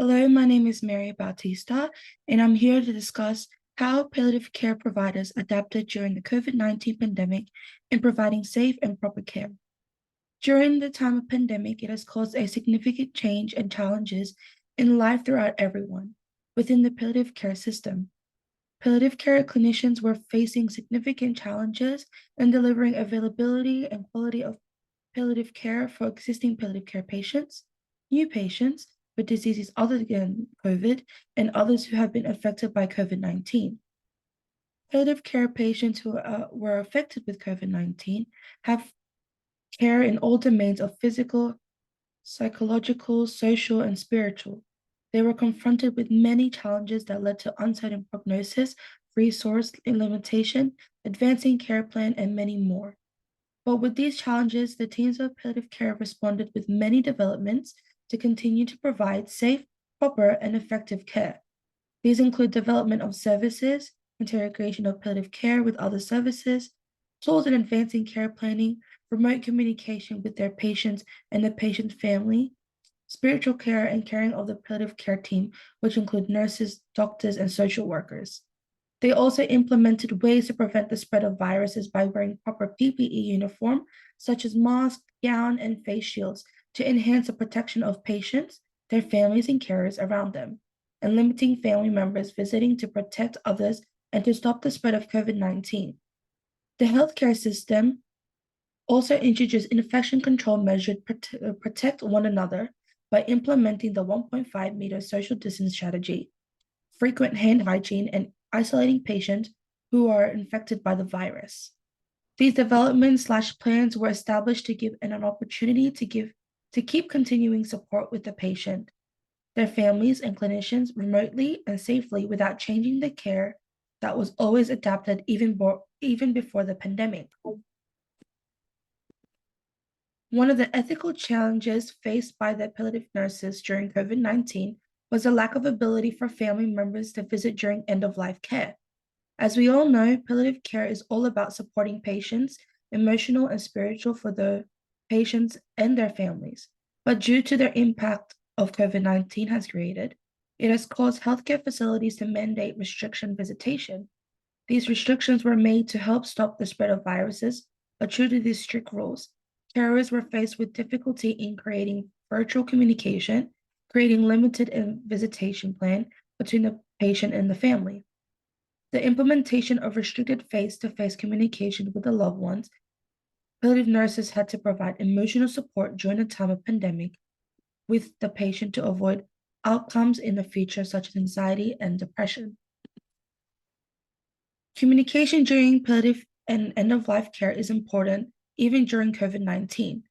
Hello, my name is Mary Bautista, and I'm here to discuss how palliative care providers adapted during the COVID-19 pandemic in providing safe and proper care. During the time of pandemic, it has caused a significant change and challenges in life throughout everyone within the palliative care system. Palliative care clinicians were facing significant challenges in delivering availability and quality of palliative care for existing palliative care patients, new patients with diseases other than COVID, and others who have been affected by COVID-19. Palliative care patients who were affected with COVID-19 have care in all domains of physical, psychological, social, and spiritual. They were confronted with many challenges that led to uncertain prognosis, resource limitation, advancing care plan, and many more. But with these challenges, the teams of palliative care responded with many developments to continue to provide safe, proper, and effective care. These include development of services, integration of palliative care with other services, tools in advancing care planning, remote communication with their patients and the patient's family, spiritual care and caring of the palliative care team, which include nurses, doctors, and social workers. They also implemented ways to prevent the spread of viruses by wearing proper PPE uniform, such as masks, gown, and face shields, to enhance the protection of patients, their families, and carers around them, and limiting family members visiting to protect others and to stop the spread of COVID-19. The healthcare system also introduced infection control measures to protect one another by implementing the 1.5-meter social distance strategy, frequent hand hygiene, and isolating patients who are infected by the virus. These developments/plans were established to give an opportunity to keep continuing support with the patient, their families, and clinicians remotely and safely without changing the care that was always adapted even before the pandemic. One of the ethical challenges faced by the palliative nurses during COVID-19 was a lack of ability for family members to visit during end-of-life care. As we all know, palliative care is all about supporting patients, emotional and spiritual for the patients and their families. But due to the impact of COVID-19 has created, it has caused healthcare facilities to mandate restriction visitation. These restrictions were made to help stop the spread of viruses, but true to these strict rules, carers were faced with difficulty in creating virtual communication, creating limited visitation plan between the patient and the family. The implementation of restricted face-to-face communication with the loved ones, palliative nurses had to provide emotional support during the time of pandemic with the patient to avoid outcomes in the future such as anxiety and depression. Communication during palliative and end-of-life care is important even during COVID-19.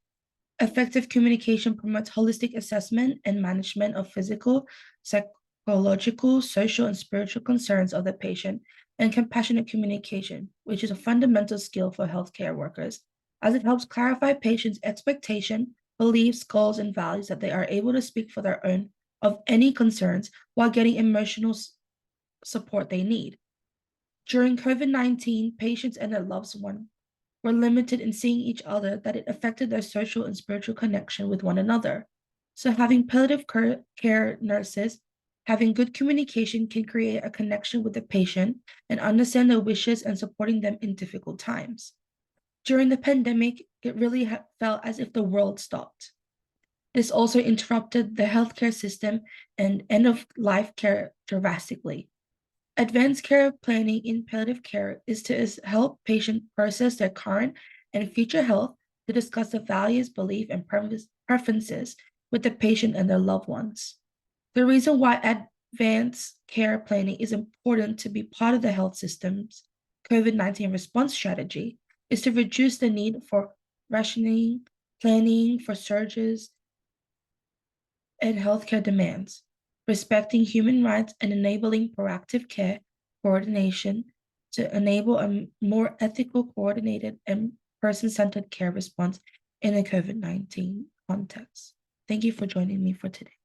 Effective communication promotes holistic assessment and management of physical, psychological, social, and spiritual concerns of the patient, and compassionate communication, which is a fundamental skill for healthcare workers, as it helps clarify patients' expectation, beliefs, goals, and values that they are able to speak for their own of any concerns while getting emotional support they need. During COVID-19, patients and their loved ones were limited in seeing each other, that it affected their social and spiritual connection with one another. So having palliative care nurses having good communication can create a connection with the patient and understand their wishes and supporting them in difficult times. During the pandemic, it really felt as if the world stopped. This also interrupted the healthcare system and end-of-life care drastically. Advanced care planning in palliative care is to help patients process their current and future health, to discuss the values, beliefs, and preferences with the patient and their loved ones. The reason why advanced care planning is important to be part of the health system's COVID-19 response strategy is to reduce the need for rationing, planning for surges, and healthcare demands, respecting human rights and enabling proactive care coordination to enable a more ethical, coordinated, and person-centered care response in a COVID-19 context. Thank you for joining me for today.